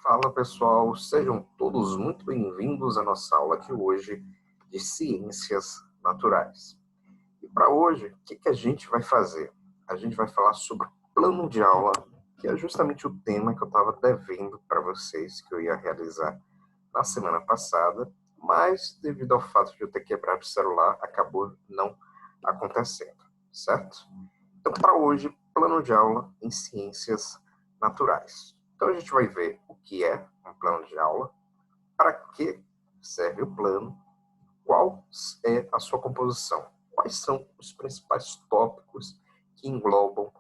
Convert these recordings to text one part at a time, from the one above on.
Fala pessoal, sejam todos muito bem-vindos à nossa aula de hoje de Ciências Naturais. E para hoje, o que a gente vai fazer? A gente vai falar sobre plano de aula, que é justamente o tema que eu estava devendo para vocês, que eu ia realizar na semana passada, mas devido ao fato de eu ter quebrado o celular, acabou não acontecendo, certo? Então, para hoje, plano de aula em Ciências Naturais. Então, a gente vai ver o que é um plano de aula, para que serve o plano, qual é a sua composição, quais são os principais tópicos que englobam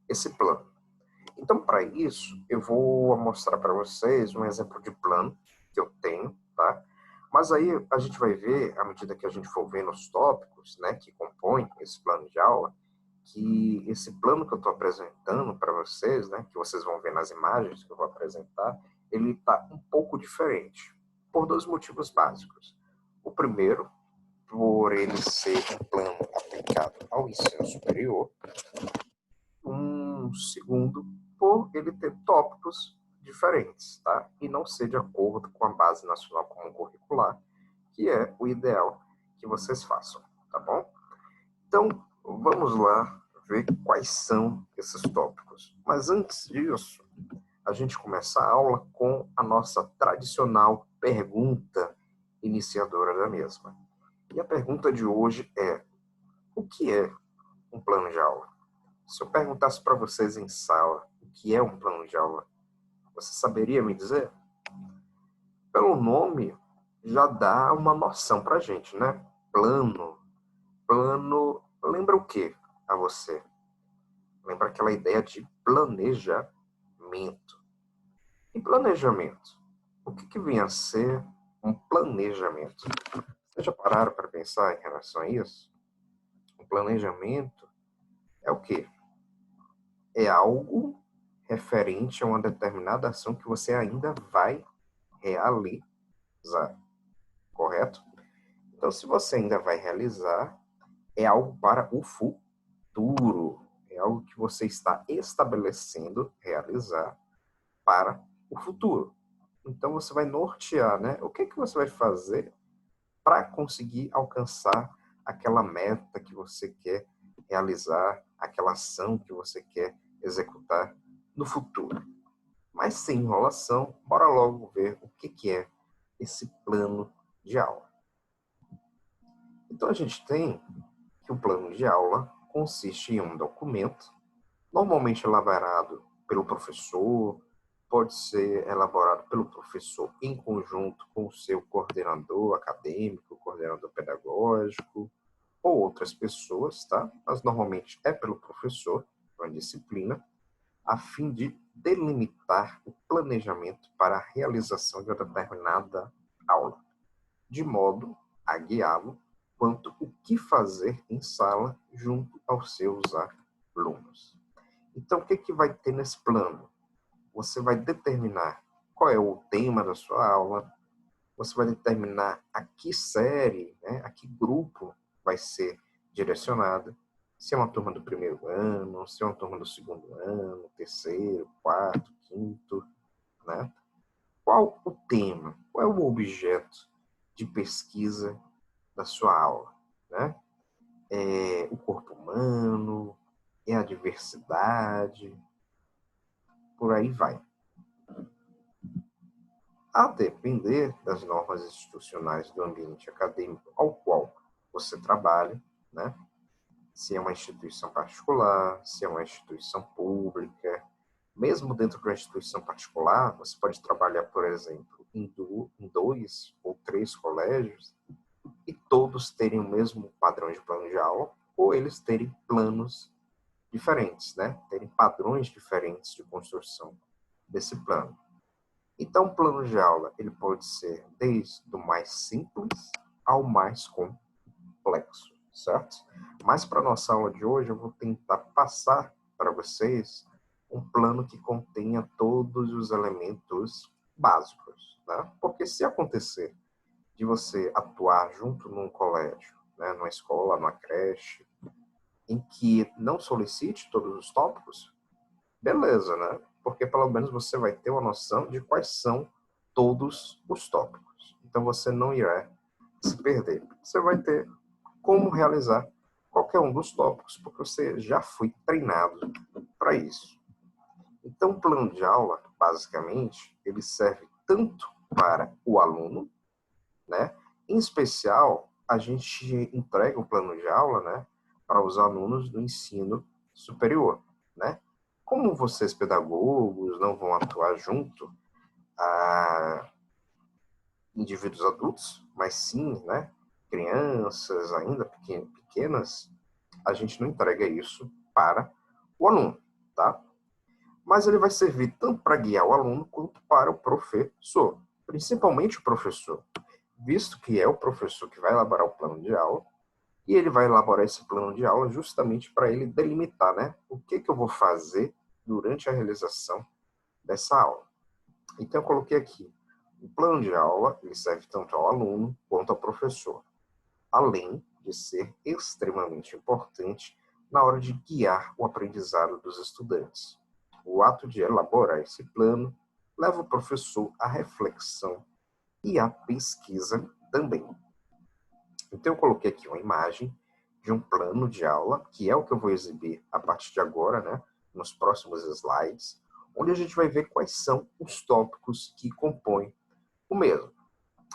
esse plano. Então, para isso, eu vou mostrar para vocês um exemplo de plano que eu tenho, tá? Mas aí a gente vai ver, à medida que a gente for vendo os tópicos, né, que compõem esse plano de aula, que esse plano que eu estou apresentando para vocês, né, que vocês vão ver nas imagens que eu vou apresentar, ele está um pouco diferente, por dois motivos básicos. O primeiro, por ele ser um plano aplicado ao ensino superior. Um segundo, por ele ter tópicos diferentes, tá? E não ser de acordo com a Base Nacional Comum Curricular, que é o ideal que vocês façam, tá bom? Então, vamos lá ver quais são esses tópicos. Mas antes disso, a gente começa a aula com a nossa tradicional pergunta iniciadora da mesma. E a pergunta de hoje é: o que é um plano de aula? Se eu perguntasse para vocês em sala o que é um plano de aula, você saberia me dizer? Pelo nome, já dá uma noção para a gente, né? Plano. Plano lembra o que a você? Lembra aquela ideia de planejamento. E planejamento? O que vem a ser um planejamento? Vocês já pararam para pensar em relação a isso? O planejamento é o quê? É algo referente a uma determinada ação que você ainda vai realizar, correto? Então, se você ainda vai realizar, é algo para o futuro, é algo que você está estabelecendo realizar para o futuro. Então, você vai nortear, né? O que você vai fazer para conseguir alcançar aquela meta que você quer realizar, aquela ação que você quer executar no futuro. Mas sem enrolação, bora logo ver o que é esse plano de aula. Então, a gente tem que o plano de aula consiste em um documento, normalmente elaborado pelo professor, pode ser elaborado pelo professor em conjunto com o seu coordenador acadêmico, coordenador pedagógico, ou outras pessoas, tá? Mas normalmente é pelo professor, uma disciplina, a fim de delimitar o planejamento para a realização de uma determinada aula, de modo a guiá-lo quanto o que fazer em sala junto aos seus alunos. Então, o que vai ter nesse plano? Você vai determinar qual é o tema da sua aula, você vai determinar a que série, né, a que grupo vai ser direcionada, se é uma turma do primeiro ano, se é uma turma do segundo ano, terceiro, quarto, quinto, né? Qual o tema, qual é o objeto de pesquisa da sua aula, né? É o corpo humano, é a diversidade, por aí vai. A depender das normas institucionais do ambiente acadêmico ao qual você trabalha, né? Se é uma instituição particular, se é uma instituição pública, mesmo dentro de uma instituição particular, você pode trabalhar, por exemplo, em 2 ou 3 colégios e todos terem o mesmo padrão de plano de aula, ou eles terem planos diferentes, né? Terem padrões diferentes de construção desse plano. Então, o plano de aula ele pode ser desde o mais simples ao mais complexo, certo? Mas para a nossa aula de hoje, eu vou tentar passar para vocês um plano que contenha todos os elementos básicos, né? Porque se acontecer de você atuar junto num colégio, né, numa escola, numa creche, em que não solicite todos os tópicos, beleza, né? Porque pelo menos você vai ter uma noção de quais são todos os tópicos. Então você não irá se perder. Você vai ter como realizar qualquer um dos tópicos, porque você já foi treinado para isso. Então, o plano de aula, basicamente, ele serve tanto para o aluno, né? Em especial, a gente entrega o plano de aula, né, para os alunos do ensino superior, né? Como vocês, pedagogos, não vão atuar junto a indivíduos adultos, mas sim, né, crianças ainda pequenas, a gente não entrega isso para o aluno, tá? Mas ele vai servir tanto para guiar o aluno quanto para o professor, principalmente o professor, visto que é o professor que vai elaborar o plano de aula, e ele vai elaborar esse plano de aula justamente para ele delimitar, né, o que eu vou fazer durante a realização dessa aula. Então eu coloquei aqui, o plano de aula, ele serve tanto ao aluno quanto ao professor, além de ser extremamente importante na hora de guiar o aprendizado dos estudantes. O ato de elaborar esse plano leva o professor à reflexão e à pesquisa também. Então, eu coloquei aqui uma imagem de um plano de aula, que é o que eu vou exibir a partir de agora, né, nos próximos slides, onde a gente vai ver quais são os tópicos que compõem o mesmo.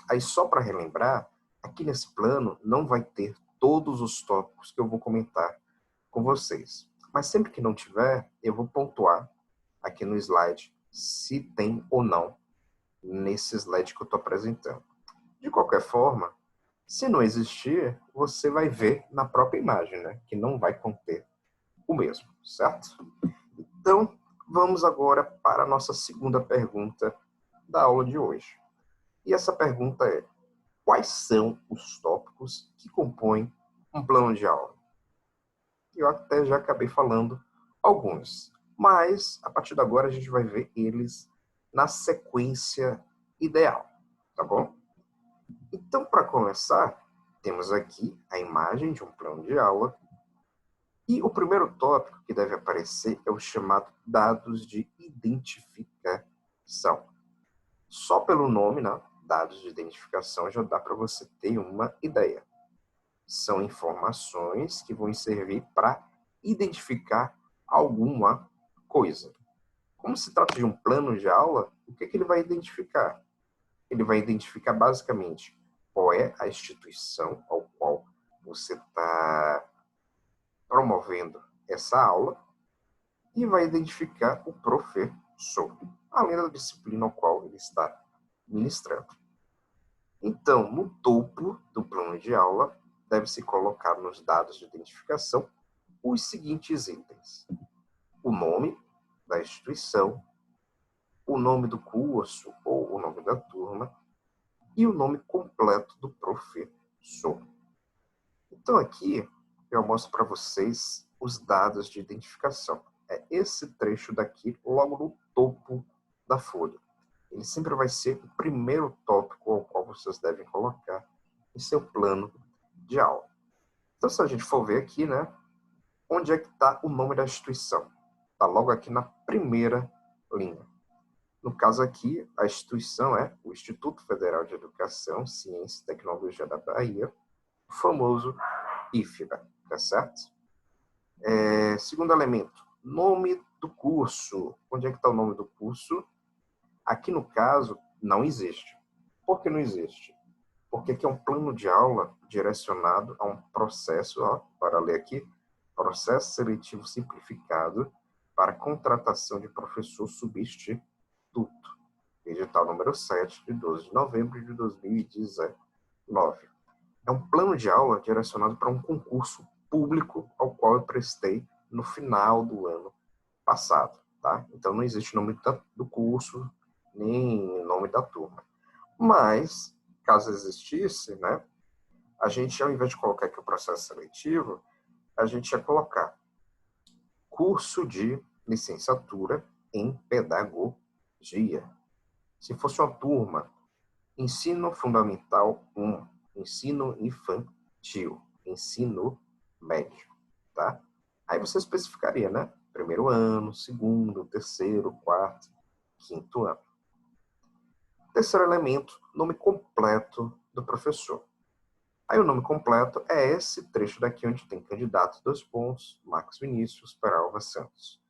Aí, só para relembrar, aqui nesse plano não vai ter todos os tópicos que eu vou comentar com vocês. Mas sempre que não tiver, eu vou pontuar aqui no slide se tem ou não nesse slide que eu estou apresentando. De qualquer forma, se não existir, você vai ver na própria imagem, né? Que não vai conter o mesmo, certo? Então, vamos agora para a nossa segunda pergunta da aula de hoje. E essa pergunta é: quais são os tópicos que compõem um plano de aula? Eu até já acabei falando alguns, mas a partir de agora a gente vai ver eles na sequência ideal, tá bom? Então, para começar, temos aqui a imagem de um plano de aula e o primeiro tópico que deve aparecer é o chamado dados de identificação. Só pelo nome, né, dados de identificação, já dá para você ter uma ideia. São informações que vão servir para identificar alguma coisa. Como se trata de um plano de aula, o que ele vai identificar? Ele vai identificar basicamente qual é a instituição ao qual você está promovendo essa aula e vai identificar o professor, além da disciplina ao qual ele está ministrando. Então, no topo do plano de aula, deve-se colocar nos dados de identificação os seguintes itens: o nome da instituição, o nome do curso ou o nome da turma e o nome completo do professor. Então, aqui eu mostro para vocês os dados de identificação. É esse trecho daqui, logo no topo da folha. Ele sempre vai ser o primeiro tópico ao qual vocês devem colocar em seu plano de aula. Então, se a gente for ver aqui, né, onde é que está o nome da instituição? Está logo aqui na primeira linha. No caso aqui, a instituição é o Instituto Federal de Educação, Ciência e Tecnologia da Bahia, o famoso IFBA, tá certo? Segundo elemento, nome do curso. Onde é que está o nome do curso? Aqui no caso, não existe. Por que não existe? Porque aqui é um plano de aula direcionado a um processo, para ler aqui, processo seletivo simplificado para contratação de professor substituto. Edital número 7, de 12 de novembro de 2019. É um plano de aula direcionado para um concurso público ao qual eu prestei no final do ano passado, tá? Então não existe nome do curso, nem nome da turma. Mas, caso existisse, né, a gente, ao invés de colocar aqui o processo seletivo, a gente ia colocar curso de licenciatura em pedagogia. Se fosse uma turma, ensino fundamental 1, ensino infantil, ensino médio, tá? Aí você especificaria, né? primeiro ano, segundo, terceiro, quarto, quinto ano. Terceiro elemento, nome completo do professor. Aí o nome completo é esse trecho daqui onde tem candidato, dois pontos, Marcos Vinícius, Peralva Santos.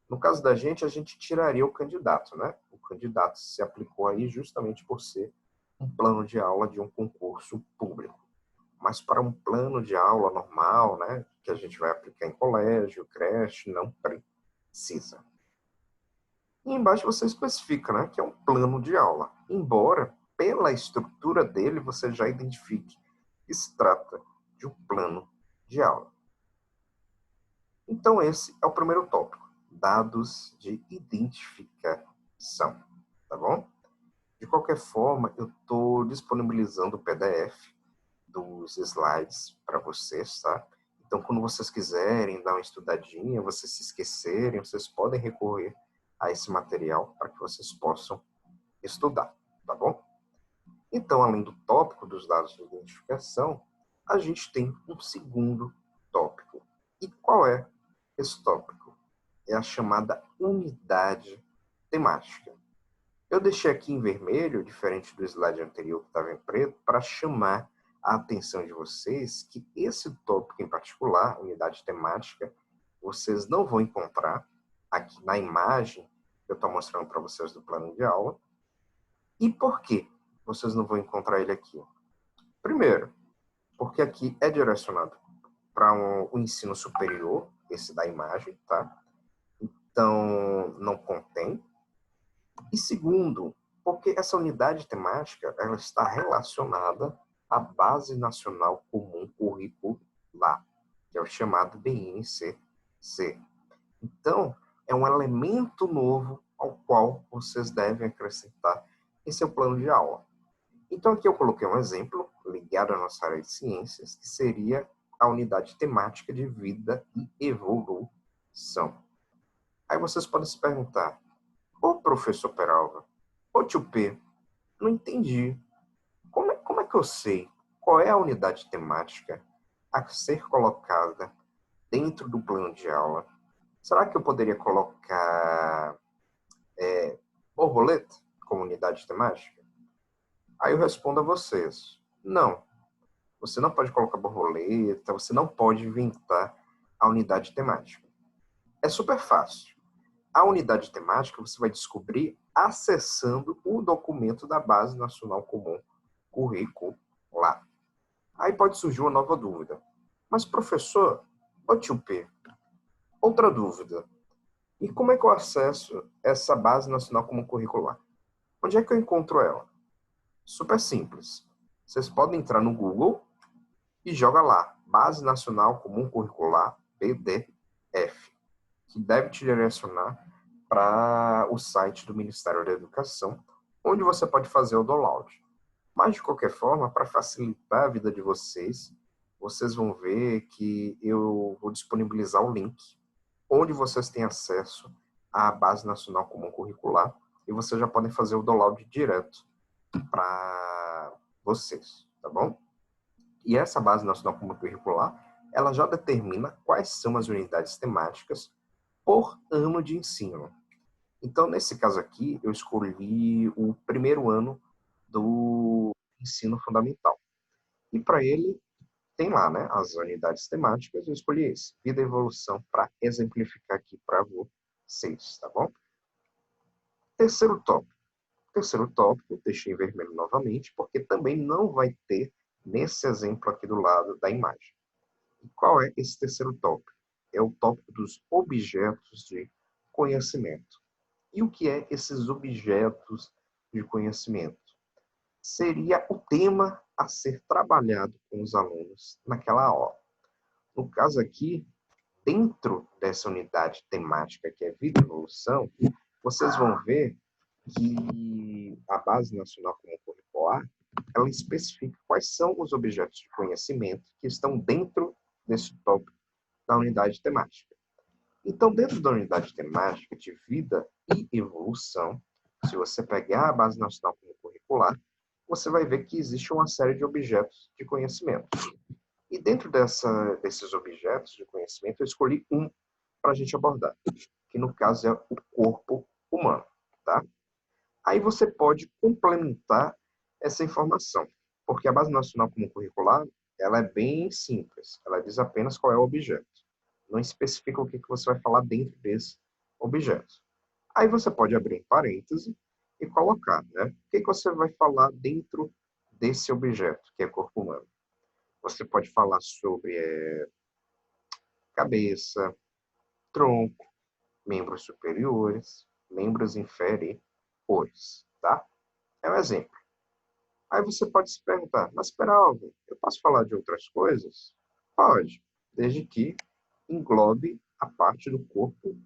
No caso da gente, a gente tiraria o candidato, né? O candidato se aplicou aí justamente por ser um plano de aula de um concurso público. Mas para um plano de aula normal, né, que a gente vai aplicar em colégio, creche, não precisa. E embaixo você especifica, né, que é um plano de aula. Embora, pela estrutura dele, você já identifique que se trata de um plano de aula. Então, esse é o primeiro tópico, dados de identificação, tá bom? De qualquer forma, eu estou disponibilizando o PDF dos slides para vocês, tá? Então, quando vocês quiserem dar uma estudadinha, vocês se esquecerem, vocês podem recorrer a esse material para que vocês possam estudar, tá bom? Então, além do tópico dos dados de identificação, a gente tem um segundo tópico. E qual é esse tópico? É a chamada unidade temática. Eu deixei aqui em vermelho, diferente do slide anterior que estava em preto, para chamar a atenção de vocês que esse tópico em particular, unidade temática, vocês não vão encontrar aqui na imagem que eu estou mostrando para vocês do plano de aula. E por que vocês não vão encontrar ele aqui? Primeiro, porque aqui é direcionado para o ensino superior, esse da imagem, tá? Então, não contém. E segundo, porque essa unidade temática ela está relacionada à Base Nacional Comum Curricular, que é o chamado BNCC. Então, é um elemento novo ao qual vocês devem acrescentar em seu plano de aula. Então, aqui eu coloquei um exemplo ligado à nossa área de ciências, que seria a unidade temática de vida e evolução. Aí vocês podem se perguntar, ô professor Peralva, ô tio P, não entendi. Como é que eu sei qual é a unidade temática a ser colocada dentro do plano de aula? Será que eu poderia colocar borboleta como unidade temática? Aí eu respondo a vocês, não. Você não pode colocar borboleta, você não pode inventar a unidade temática. É super fácil. A unidade temática você vai descobrir acessando o documento da Base Nacional Comum Curricular. Aí pode surgir uma nova dúvida. Mas, professor, ô tio P, outra dúvida. E como é que eu acesso essa Base Nacional Comum Curricular? Onde é que eu encontro ela? Super simples. Vocês podem entrar no Google e joga lá, Base Nacional Comum Curricular, PDF, que deve te direcionar para o site do Ministério da Educação, onde você pode fazer o download. Mas, de qualquer forma, para facilitar a vida de vocês, vocês vão ver que eu vou disponibilizar o link, onde vocês têm acesso à Base Nacional Comum Curricular, e vocês já podem fazer o download direto para vocês, tá bom? E essa Base Nacional Comum Curricular, ela já determina quais são as unidades temáticas por ano de ensino. Então, nesse caso aqui, eu escolhi o primeiro ano do ensino fundamental. E para ele, tem lá, né, as unidades temáticas, eu escolhi esse, vida e evolução, para exemplificar aqui para vocês, tá bom? Terceiro tópico. Terceiro tópico, deixei em vermelho novamente, porque também não vai ter nesse exemplo aqui do lado da imagem. E qual é esse terceiro tópico? É o tópico dos objetos de conhecimento. E o que é esses objetos de conhecimento? Seria o tema a ser trabalhado com os alunos naquela aula. No caso aqui, dentro dessa unidade temática que é vida e evolução, vocês vão ver que a Base Nacional Comum Curricular, ela especifica quais são os objetos de conhecimento que estão dentro desse tópico da unidade temática. Então, dentro da unidade temática de vida e evolução, se você pegar a Base Nacional Comum Curricular, você vai ver que existe uma série de objetos de conhecimento. E dentro desses objetos de conhecimento, eu escolhi um para a gente abordar, que no caso é o corpo humano, tá? Aí você pode complementar essa informação, porque a Base Nacional Comum Curricular, ela é bem simples, ela diz apenas qual é o objeto, não especifica o que você vai falar dentro desse objeto. Aí você pode abrir em parêntese e colocar, né? O que você vai falar dentro desse objeto, que é corpo humano. Você pode falar sobre cabeça, tronco, membros superiores, membros inferiores, tá? É um exemplo. Aí você pode se perguntar, mas Peralvo, eu posso falar de outras coisas? Pode, desde que englobe a parte do corpo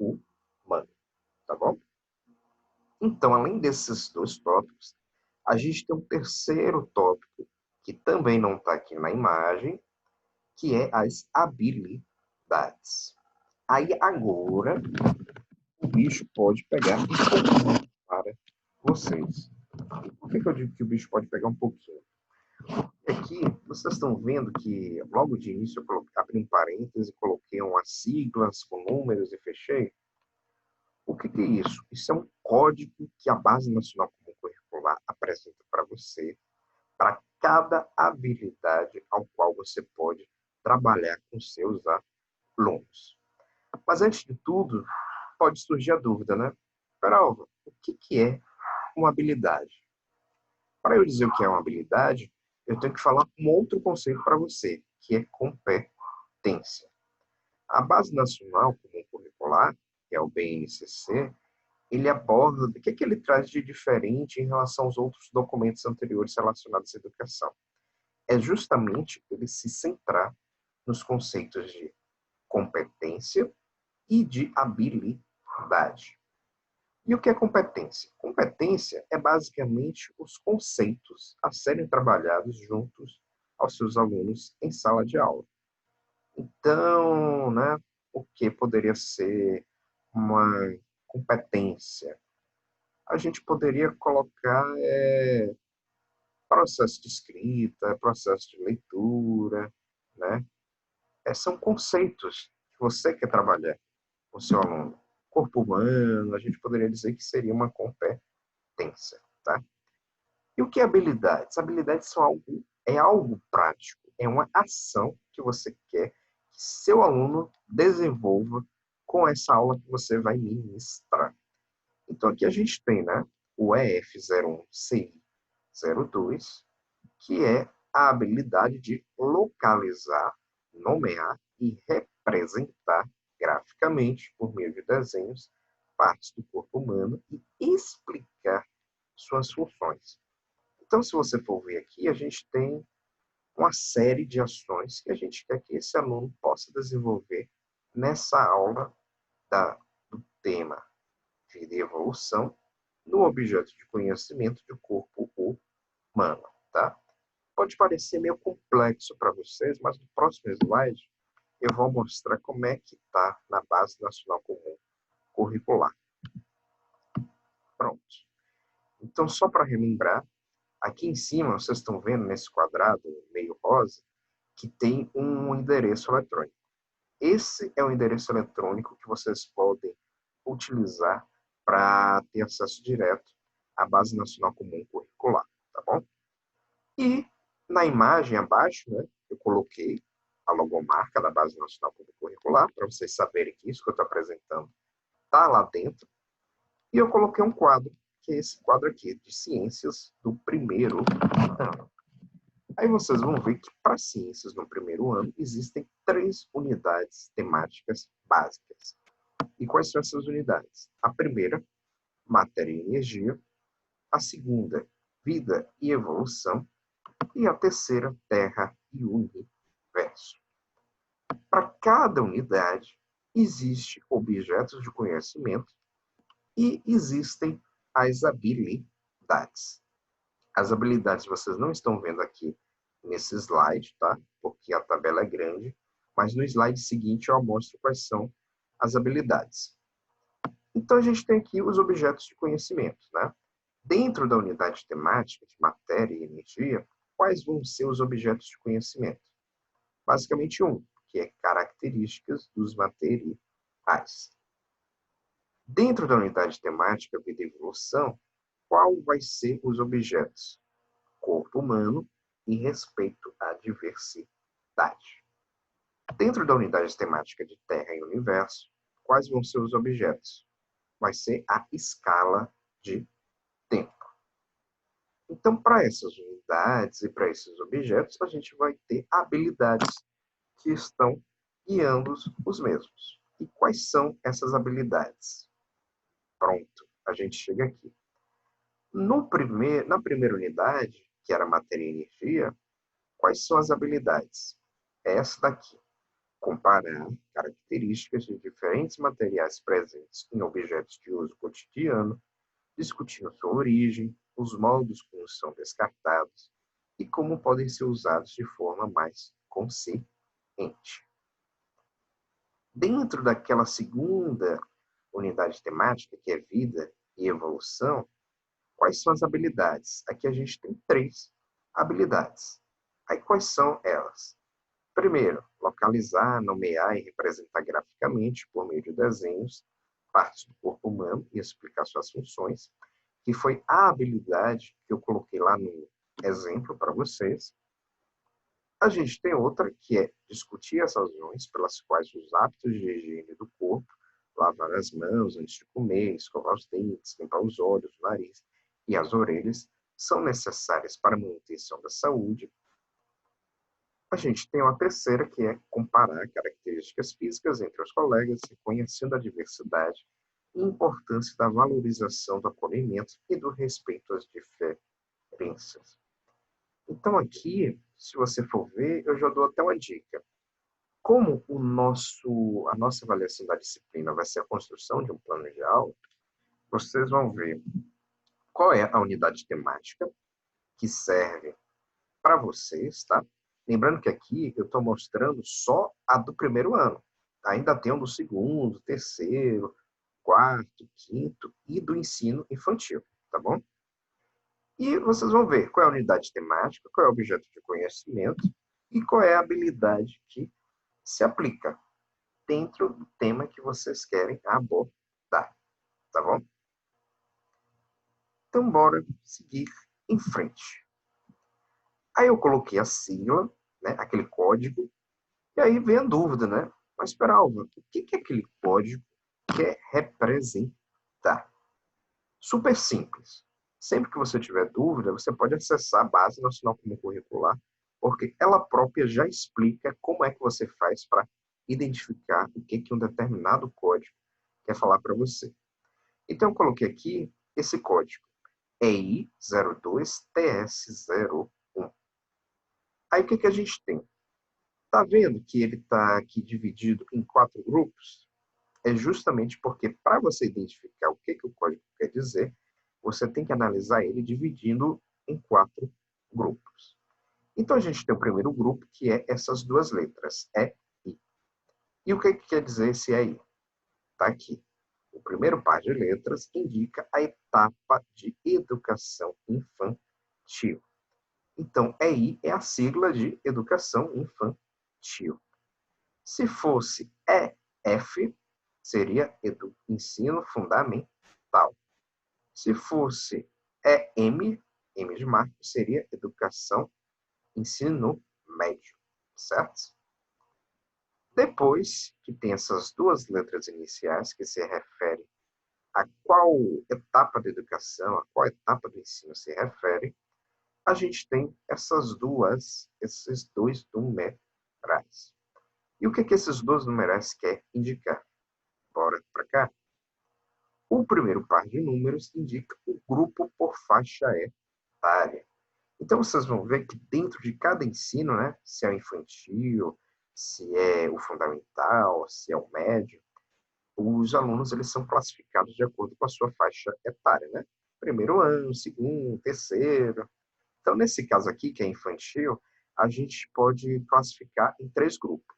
humano, tá bom? Então, além desses dois tópicos, a gente tem um terceiro tópico, que também não está aqui na imagem, que é as habilidades. Aí agora o bicho pode pegar um pouquinho para vocês. Por que eu digo que o bicho pode pegar um pouquinho? Aqui, vocês estão vendo que logo de início eu abri um parêntese, coloquei umas siglas com números e fechei. O que é isso? Isso é um código que a Base Nacional Comum Curricular apresenta para você, para cada habilidade ao qual você pode trabalhar com seus alunos. Mas antes de tudo, pode surgir a dúvida, né? Peralva, o que é uma habilidade? Para eu dizer o que é uma habilidade, eu tenho que falar um outro conceito para você, que é competência. A Base Nacional Comum Curricular, que é o BNCC, ele aborda o que ele traz de diferente em relação aos outros documentos anteriores relacionados à educação. É justamente ele se centrar nos conceitos de competência e de habilidade. E o que é competência? Competência é basicamente os conceitos a serem trabalhados juntos aos seus alunos em sala de aula. Então, né, o que poderia ser uma competência? A gente poderia colocar processo de escrita, processo de leitura, né? São conceitos que você quer trabalhar com o seu aluno. Corpo humano, a gente poderia dizer que seria uma competência, tá? E o que é habilidades? Habilidades é algo prático, é uma ação que você quer que seu aluno desenvolva com essa aula que você vai ministrar. Então aqui a gente tem, né, o EF01CI02, que é a habilidade de localizar, nomear e representar graficamente, por meio de desenhos, partes do corpo humano e explicar suas funções. Então, se você for ver aqui, a gente tem uma série de ações que a gente quer que esse aluno possa desenvolver nessa aula do tema vida e evolução no objeto de conhecimento do corpo humano, tá? Pode parecer meio complexo para vocês, mas no próximo slide eu vou mostrar como é que está na Base Nacional Comum Curricular. Pronto. Então, só para relembrar, aqui em cima, vocês estão vendo nesse quadrado meio rosa, que tem um endereço eletrônico. Esse é o endereço eletrônico que vocês podem utilizar para ter acesso direto à Base Nacional Comum Curricular, tá bom? E na imagem abaixo, né, eu coloquei a logomarca da Base Nacional Comum Curricular, para vocês saberem que isso que eu estou apresentando está lá dentro. E eu coloquei um quadro, que é esse quadro aqui, de ciências do primeiro ano. Aí vocês vão ver que para ciências no primeiro ano existem 3 unidades temáticas básicas. E quais são essas unidades? A primeira, matéria e energia. A segunda, vida e evolução. E a terceira, terra e universo. Para cada unidade, existem objetos de conhecimento e existem as habilidades. As habilidades vocês não estão vendo aqui nesse slide, tá? Porque a tabela é grande, mas no slide seguinte eu mostro quais são as habilidades. Então a gente tem aqui os objetos de conhecimento, né? Dentro da unidade temática de matéria e energia, quais vão ser os objetos de conhecimento? Basicamente que é características dos materiais. Dentro da unidade temática Vida e Evolução, qual vai ser os objetos? Corpo humano e respeito à diversidade. Dentro da unidade temática de Terra e Universo, quais vão ser os objetos? Vai ser a escala de tempo. Então, para essas unidades e para esses objetos, a gente vai ter habilidades que estão guiando os mesmos. E quais são essas habilidades? Pronto, a gente chega aqui. Na primeira unidade, que era matéria e energia, quais são as habilidades? É essa daqui. Comparar características de diferentes materiais presentes em objetos de uso cotidiano, discutindo sua origem, os modos como são descartados e como podem ser usados de forma mais consciente. Dentro daquela segunda unidade temática, que é vida e evolução, quais são as habilidades? Aqui a gente tem 3 habilidades. Aí quais são elas? Primeiro, localizar, nomear e representar graficamente, por meio de desenhos, partes do corpo humano e explicar suas funções, que foi a habilidade que eu coloquei lá no exemplo para vocês. A gente tem outra, que é discutir as razões pelas quais os hábitos de higiene do corpo, lavar as mãos antes de comer, escovar os dentes, limpar os olhos, o nariz e as orelhas, são necessárias para a manutenção da saúde. A gente tem uma terceira, que é comparar características físicas entre os colegas, reconhecendo a diversidade e a importância da valorização do acolhimento e do respeito às diferenças. Então aqui, se você for ver, eu já dou até uma dica. Como a nossa avaliação da disciplina vai ser a construção de um plano de aula, vocês vão ver qual é a unidade temática que serve para vocês, tá? Lembrando que aqui eu estou mostrando só a do primeiro ano. Ainda tem o do segundo, terceiro, quarto, quinto e do ensino infantil, tá bom? E vocês vão ver qual é a unidade temática, qual é o objeto de conhecimento e qual é a habilidade que se aplica dentro do tema que vocês querem abordar, tá bom? Então, bora seguir em frente. Aí eu coloquei a sigla, né, aquele código, e aí vem a dúvida, né? Mas, Peralva, o que é aquele código quer representar? Super simples. Sempre que você tiver dúvida, você pode acessar a Base Nacional Comum Curricular, porque ela própria já explica como é que você faz para identificar o que um determinado código quer falar para você. Então, eu coloquei aqui esse código, EI02TS01. Aí, o que a gente tem? Está vendo que ele está aqui dividido em 4 grupos? É justamente porque, para você identificar o que o código quer dizer, você tem que analisar ele dividindo em 4 grupos. Então, a gente tem o primeiro grupo, que é essas 2 letras, E e I. E o que quer dizer esse E e I? Está aqui. O primeiro par de letras indica a etapa de educação infantil. Então, EI é a sigla de educação infantil. Se fosse EF, seria ensino fundamental. Se fosse EM, M de Marco, seria educação ensino médio, certo? Depois que tem essas 2 letras iniciais que se referem a qual etapa da educação, a qual etapa do ensino se refere, a gente tem esses 2 numerais. E o que esses 2 numerais querem indicar? Bora para cá. O primeiro par de números indica o grupo por faixa etária. Então, vocês vão ver que dentro de cada ensino, né, se é o infantil, se é o fundamental, se é o médio, os alunos eles são classificados de acordo com a sua faixa etária, né? Primeiro ano, segundo, terceiro. Então, nesse caso aqui, que é infantil, a gente pode classificar em 3 grupos.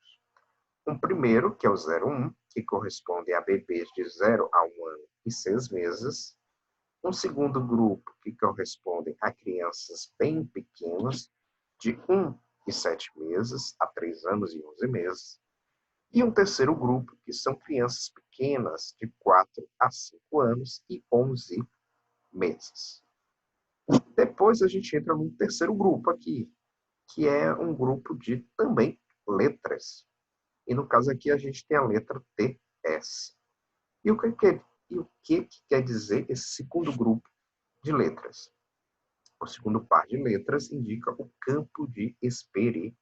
Um primeiro, que é o 01, que corresponde a bebês de 0 a 1 ano e 6 meses. Um segundo grupo, que corresponde a crianças bem pequenas, de 1 e 7 meses a 3 anos e 11 meses. E um terceiro grupo, que são crianças pequenas, de 4 a 5 anos e 11 meses. Depois a gente entra num terceiro grupo aqui, que é um grupo de também letras. E no caso aqui a gente tem a letra TS. E o que quer dizer esse segundo grupo de letras? O segundo par de letras indica o campo de experiência.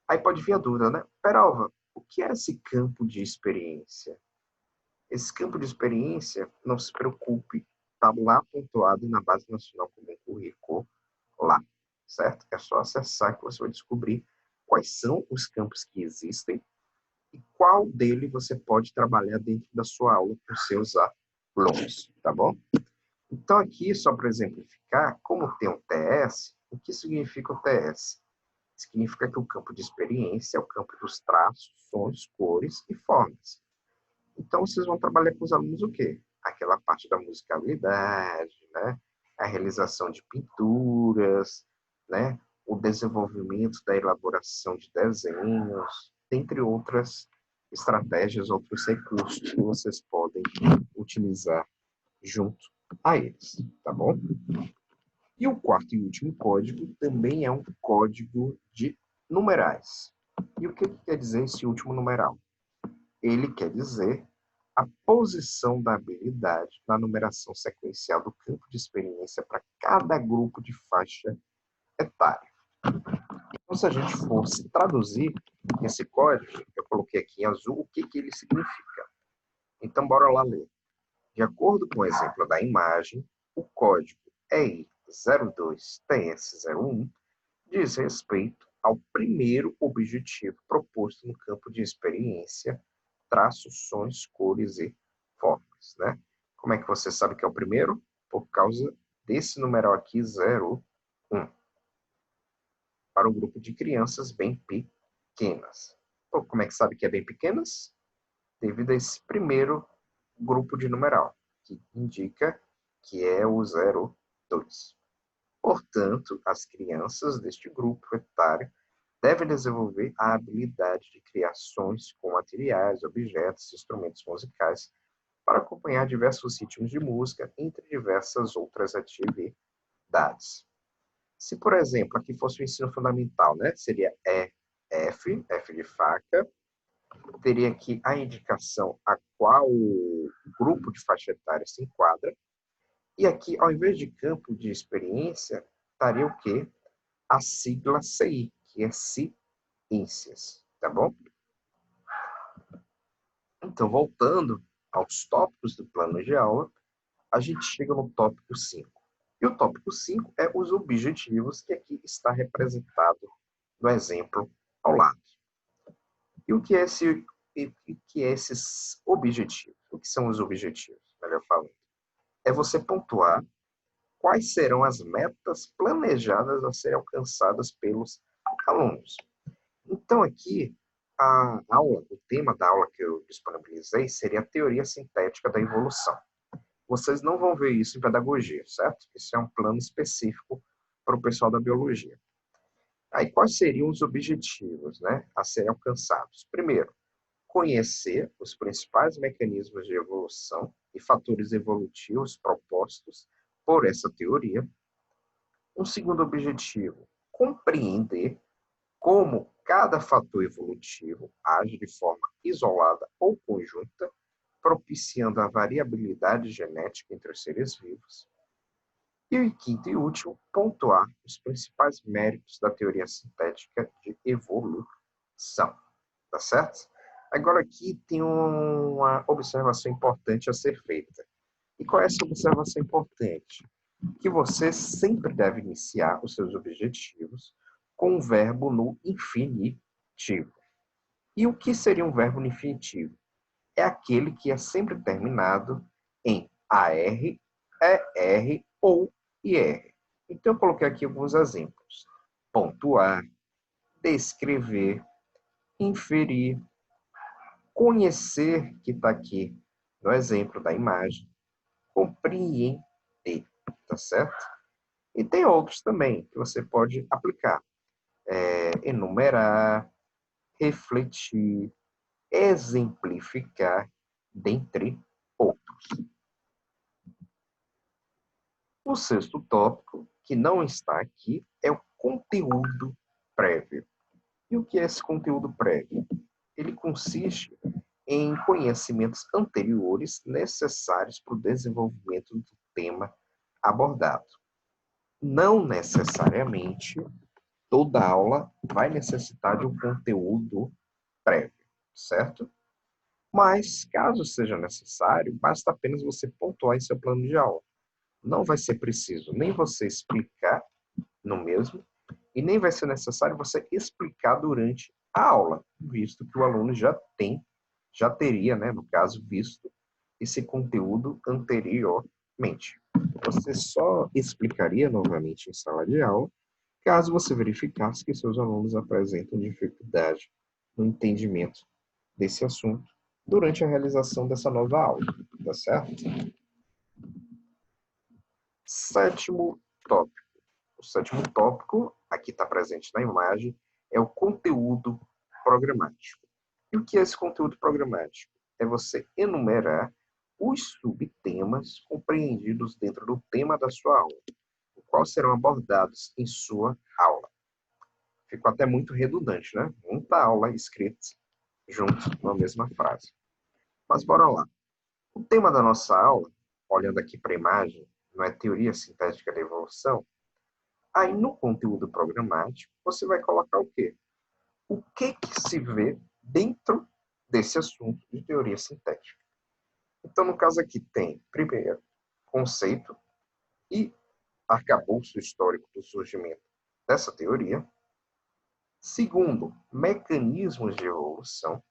Aí pode vir a dúvida, né? Peralva, o que é esse campo de experiência? Esse campo de experiência, não se preocupe, está lá pontuado na Base Nacional Comum Curricular, lá, certo? É só acessar que você vai descobrir quais são os campos que existem e qual dele você pode trabalhar dentro da sua aula com seus alunos, tá bom? Então aqui, só para exemplificar, como tem um TS, o que significa o TS? Significa que o campo de experiência é o campo dos traços, sons, cores e formas. Então, vocês vão trabalhar com os alunos o quê? Aquela parte da musicalidade, né? A realização de pinturas, né? O desenvolvimento da elaboração de desenhos, entre outras estratégias, outros recursos que vocês podem utilizar junto a eles, tá bom? E o quarto e último código também é um código de numerais. E o que quer dizer esse último numeral? Ele quer dizer a posição da habilidade na numeração sequencial do campo de experiência para cada grupo de faixa etária. Então, se a gente fosse traduzir esse código, eu coloquei aqui em azul, o que ele significa. Então, bora lá ler. De acordo com o exemplo da imagem, o código EI02TS01 diz respeito ao primeiro objetivo proposto no campo de experiência, traços, sons, cores e formas, né? Como é que você sabe que é o primeiro? Por causa desse numeral aqui, 01, para um grupo de crianças bem pequenas. Pô, como é que sabe que é bem pequenas? Devido a esse primeiro grupo de numeral, que indica que é o 02. Portanto, as crianças deste grupo etário devem desenvolver a habilidade de criações com materiais, objetos, instrumentos musicais para acompanhar diversos ritmos de música, entre diversas outras atividades. Se, por exemplo, aqui fosse o ensino fundamental, né, seria F de faca, teria aqui a indicação a qual grupo de faixa etária se enquadra, e aqui, ao invés de campo de experiência, estaria o quê? A sigla CI, que é ciências, tá bom? Então, voltando aos tópicos do plano de aula, a gente chega no tópico 5. E o tópico 5 é os objetivos, que aqui está representado no exemplo ao lado. E o que é esses objetivos? O que são os objetivos, melhor falando? É você pontuar quais serão as metas planejadas a serem alcançadas pelos alunos. Então, aqui, o tema da aula que eu disponibilizei seria a teoria sintética da evolução. Vocês não vão ver isso em pedagogia, certo? Isso é um plano específico para o pessoal da biologia. Aí, quais seriam os objetivos, né, a serem alcançados? Primeiro, conhecer os principais mecanismos de evolução e fatores evolutivos propostos por essa teoria. Um segundo objetivo, compreender como cada fator evolutivo age de forma isolada ou conjunta, propiciando a variabilidade genética entre os seres vivos. E o quinto e último, pontuar os principais méritos da teoria sintética de evolução. Tá certo? Agora aqui tem uma observação importante a ser feita. E qual é essa observação importante? Que você sempre deve iniciar os seus objetivos com um verbo no infinitivo. E o que seria um verbo no infinitivo? É aquele que é sempre terminado em AR, ER ou IR. Então, eu coloquei aqui alguns exemplos. Pontuar, descrever, inferir, conhecer, que está aqui no exemplo da imagem, compreender, tá certo? E tem outros também que você pode aplicar. Enumerar, refletir, exemplificar, dentre outros. O sexto tópico, que não está aqui, é o conteúdo prévio. E o que é esse conteúdo prévio? Ele consiste em conhecimentos anteriores necessários para o desenvolvimento do tema abordado. Não necessariamente toda aula vai necessitar de um conteúdo prévio, certo? Mas, caso seja necessário, basta apenas você pontuar em seu plano de aula. Não vai ser preciso nem você explicar no mesmo, e nem vai ser necessário você explicar durante a aula, visto que o aluno já teria, né, no caso, visto esse conteúdo anteriormente. Você só explicaria novamente em sala de aula, caso você verificasse que seus alunos apresentam dificuldade no entendimento desse assunto durante a realização dessa nova aula, tá certo? Sétimo tópico. O sétimo tópico, aqui está presente na imagem, é o conteúdo programático. E o que é esse conteúdo programático? É você enumerar os subtemas compreendidos dentro do tema da sua aula, os quais serão abordados em sua aula. Ficou até muito redundante, né? Muita aula escrita junto na mesma frase. Mas bora lá. O tema da nossa aula, olhando aqui para a imagem, não é teoria sintética da evolução? Aí, no conteúdo programático, você vai colocar o quê? O que se vê dentro desse assunto de teoria sintética. Então, no caso aqui, tem, primeiro, conceito e arcabouço histórico do surgimento dessa teoria. Segundo, mecanismos de evolução.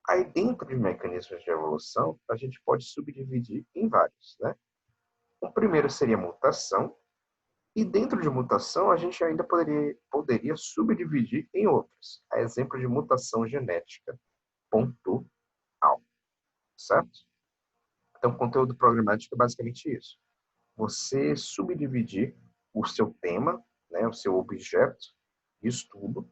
Aí, dentro de mecanismos de evolução, a gente pode subdividir em vários, né? O primeiro seria mutação. E dentro de mutação, a gente ainda poderia subdividir em outros. A exemplo de mutação genética pontual. Certo? Então, conteúdo programático é basicamente isso. Você subdividir o seu tema, né, o seu objeto de estudo,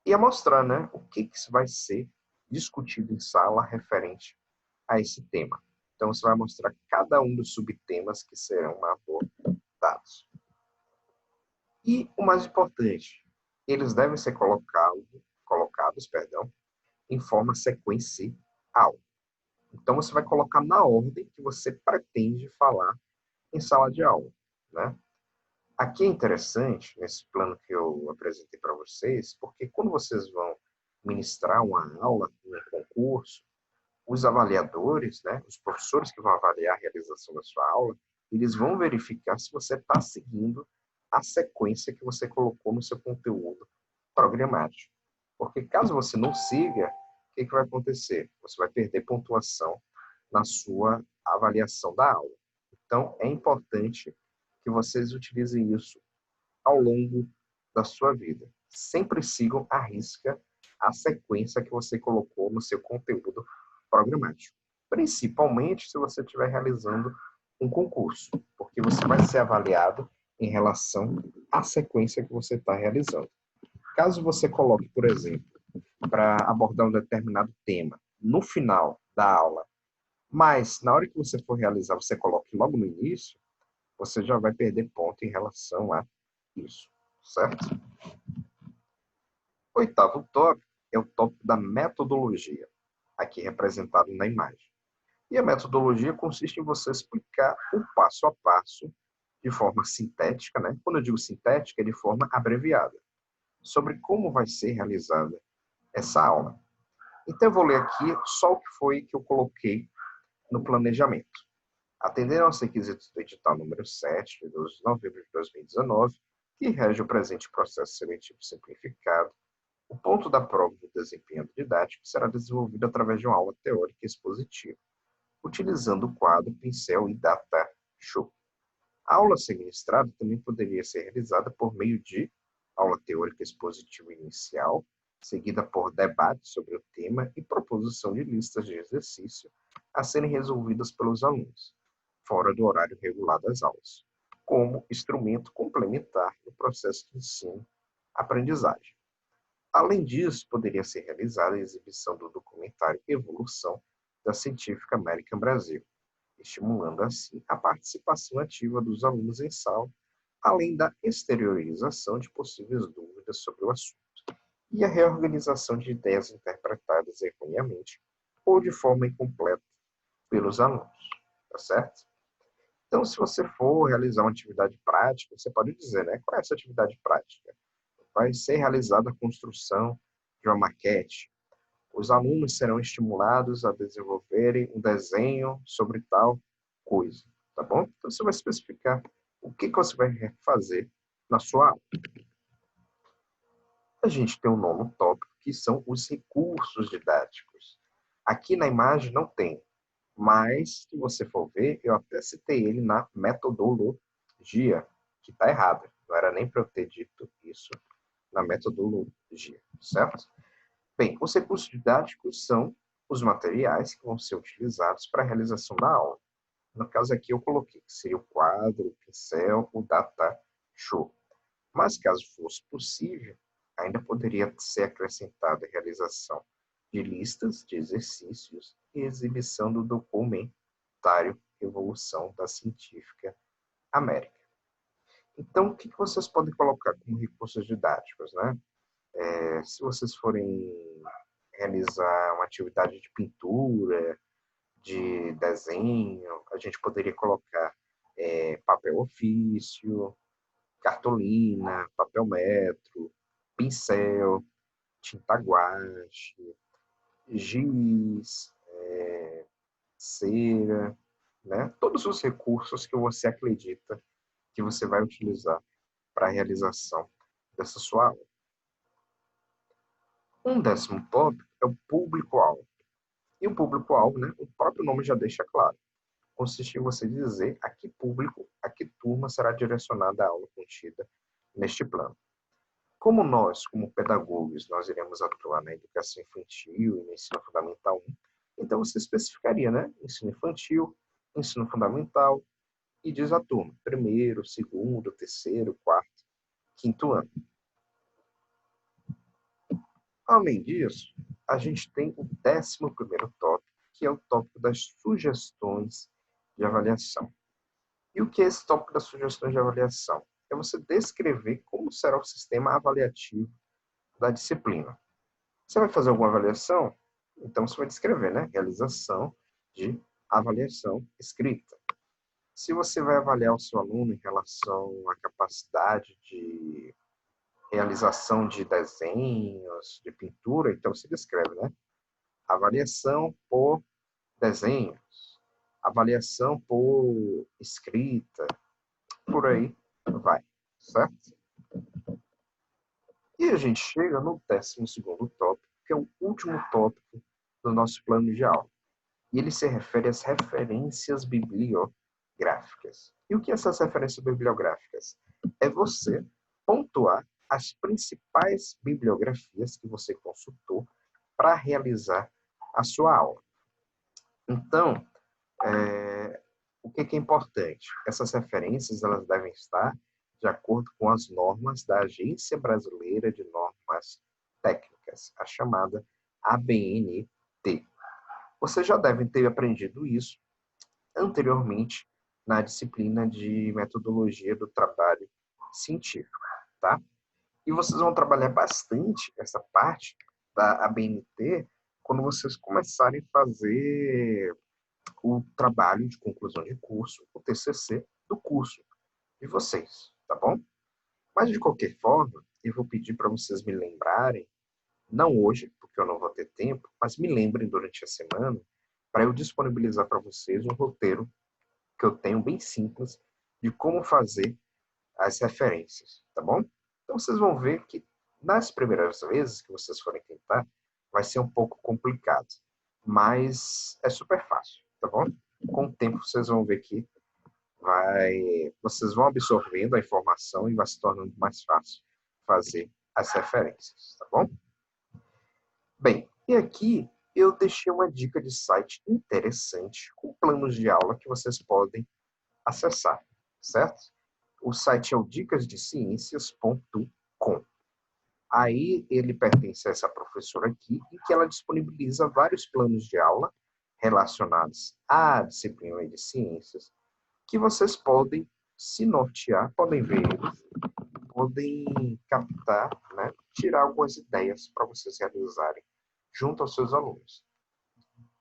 e mostrar, né, o que vai ser discutido em sala referente a esse tema. Então, você vai mostrar cada um dos subtemas que serão abordados. E o mais importante, eles devem ser colocados, em forma sequencial. Então, você vai colocar na ordem que você pretende falar em sala de aula, né? Aqui é interessante, nesse plano que eu apresentei para vocês, porque quando vocês vão ministrar uma aula, um concurso, os avaliadores, né, os professores que vão avaliar a realização da sua aula, eles vão verificar se você está seguindo a sequência que você colocou no seu conteúdo programático. Porque caso você não siga, o que vai acontecer? Você vai perder pontuação na sua avaliação da aula. Então, é importante que vocês utilizem isso ao longo da sua vida. Sempre sigam à risca a sequência que você colocou no seu conteúdo programático. Principalmente se você estiver realizando um concurso, porque você vai ser avaliado em relação à sequência que você está realizando. Caso você coloque, por exemplo, para abordar um determinado tema no final da aula, mas na hora que você for realizar, você coloque logo no início, você já vai perder ponto em relação a isso, certo? Oitavo tópico é o tópico da metodologia, aqui representado na imagem. E a metodologia consiste em você explicar o passo a passo de forma sintética, né? Quando eu digo sintética, é de forma abreviada, sobre como vai ser realizada essa aula. Então, eu vou ler aqui só o que foi que eu coloquei no planejamento. Atendendo aos requisitos do edital número 7, de 12 de novembro de 2019, que rege o presente processo seletivo simplificado, o ponto da prova do desempenho didático será desenvolvido através de uma aula teórica expositiva, utilizando o quadro, pincel e data show. A aula a ser ministrada também poderia ser realizada por meio de aula teórica expositiva inicial, seguida por debate sobre o tema e proposição de listas de exercício a serem resolvidas pelos alunos, fora do horário regular das aulas, como instrumento complementar no processo de ensino-aprendizagem. Além disso, poderia ser realizada a exibição do documentário Evolução da Científica American Brasil, estimulando assim a participação ativa dos alunos em sala, além da exteriorização de possíveis dúvidas sobre o assunto e a reorganização de ideias interpretadas erroneamente ou de forma incompleta pelos alunos, tá certo? Então, se você for realizar uma atividade prática, você pode dizer, né? Qual é essa atividade prática? Vai ser realizada a construção de uma maquete. Os alunos serão estimulados a desenvolverem um desenho sobre tal coisa, tá bom? Então, você vai especificar o que você vai fazer na sua aula. A gente tem um nono tópico, que são os recursos didáticos. Aqui na imagem não tem, mas, se você for ver, eu até citei ele na metodologia, que está errada. Não era nem para eu ter dito isso na metodologia, certo? Bem, os recursos didáticos são os materiais que vão ser utilizados para a realização da aula. No caso aqui eu coloquei que seria o quadro, o pincel, o data show. Mas caso fosse possível, ainda poderia ser acrescentada a realização de listas de exercícios e exibição do documentário Evolução da Científica América. Então, o que vocês podem colocar como recursos didáticos, né? Se vocês forem realizar uma atividade de pintura, de desenho, a gente poderia colocar papel ofício, cartolina, papel metro, pincel, tinta guache, giz, cera, né? Todos os recursos que você acredita que você vai utilizar para a realização dessa sua aula. Um décimo tópico é o público-alvo. E o público-alvo, né, o próprio nome já deixa claro. Consiste em você dizer a que público, a que turma será direcionada a aula contida neste plano. Como nós, como pedagogos, nós iremos atuar na educação infantil e no ensino fundamental 1, então você especificaria, né? Ensino infantil, ensino fundamental, e diz a turma, primeiro, segundo, terceiro, quarto, quinto ano. Além disso, a gente tem o 11º tópico, que é o tópico das sugestões de avaliação. E o que é esse tópico das sugestões de avaliação? É você descrever como será o sistema avaliativo da disciplina. Você vai fazer alguma avaliação? Então, você vai descrever, né? Realização de avaliação escrita. Se você vai avaliar o seu aluno em relação à capacidade de realização de desenhos, de pintura, então você descreve, né? Avaliação por desenhos, avaliação por escrita, por aí vai, certo? E a gente chega no 12º tópico, que é o último tópico do nosso plano de aula. E ele se refere às referências bibliográficas. E o que são essas referências bibliográficas? É você pontuar as principais bibliografias que você consultou para realizar a sua aula. Então, o que é importante? Essas referências elas devem estar de acordo com as normas da Agência Brasileira de Normas Técnicas, a chamada ABNT. Vocês já devem ter aprendido isso anteriormente na disciplina de metodologia do trabalho científico, tá? E vocês vão trabalhar bastante essa parte da ABNT quando vocês começarem a fazer o trabalho de conclusão de curso, o TCC do curso de vocês, tá bom? Mas, de qualquer forma, eu vou pedir para vocês me lembrarem, não hoje, porque eu não vou ter tempo, mas me lembrem durante a semana, para eu disponibilizar para vocês um roteiro que eu tenho bem simples de como fazer as referências, tá bom? Então, vocês vão ver que nas primeiras vezes que vocês forem tentar, vai ser um pouco complicado, mas é super fácil, tá bom? Com o tempo, vocês vão ver que vocês vão absorvendo a informação e vai se tornando mais fácil fazer as referências, tá bom? Bem, e aqui eu deixei uma dica de site interessante com planos de aula que vocês podem acessar, certo? O site é o dicasdeciencias.com. Aí ele pertence a essa professora aqui, em que ela disponibiliza vários planos de aula relacionados à disciplina de ciências, que vocês podem se nortear, podem ver eles, podem captar, né, tirar algumas ideias para vocês realizarem junto aos seus alunos.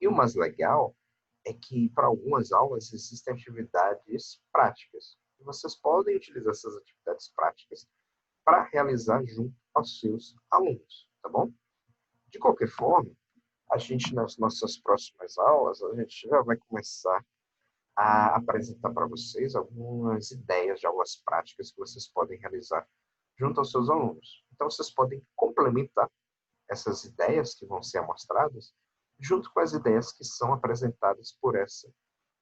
E o mais legal é que para algumas aulas existem atividades práticas. E vocês podem utilizar essas atividades práticas para realizar junto aos seus alunos, tá bom? De qualquer forma, a gente nas nossas próximas aulas, a gente já vai começar a apresentar para vocês algumas ideias de aulas práticas que vocês podem realizar junto aos seus alunos. Então, vocês podem complementar essas ideias que vão ser mostradas junto com as ideias que são apresentadas por essa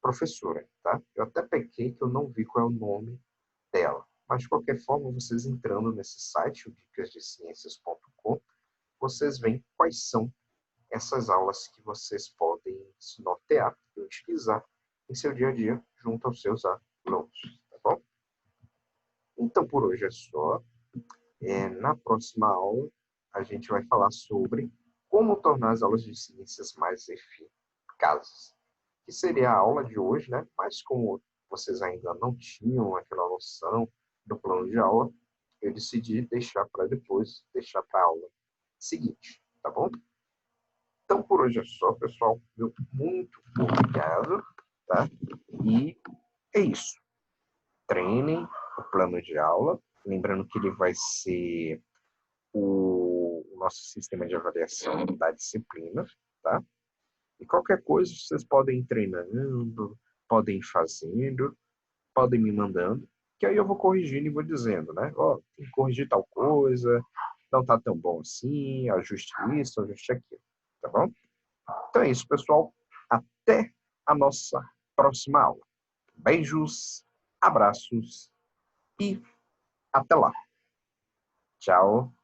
professora, tá? Eu até pequei que eu não vi qual é o nome dela, mas de qualquer forma, vocês entrando nesse site, o dicasdeciencias.com, vocês veem quais são essas aulas que vocês podem se nortear e utilizar em seu dia a dia junto aos seus alunos, tá bom? Então, por hoje é só. Na próxima aula, a gente vai falar sobre como tornar as aulas de ciências mais eficazes, que seria a aula de hoje, né? Mas como vocês ainda não tinham aquela noção do plano de aula, eu decidi deixar para depois, deixar para a aula seguinte, tá bom? Então, por hoje é só, pessoal. Meu muito obrigado, tá? E é isso. Treinem o plano de aula. Lembrando que ele vai ser o nosso sistema de avaliação da disciplina, tá? E qualquer coisa, vocês podem ir treinando, podem ir fazendo, podem me mandando, que aí eu vou corrigindo e vou dizendo, né? Ó, tem que corrigir tal coisa, não tá tão bom assim, ajuste isso, ajuste aquilo, tá bom? Então é isso, pessoal. Até a nossa próxima aula. Beijos, abraços e até lá. Tchau.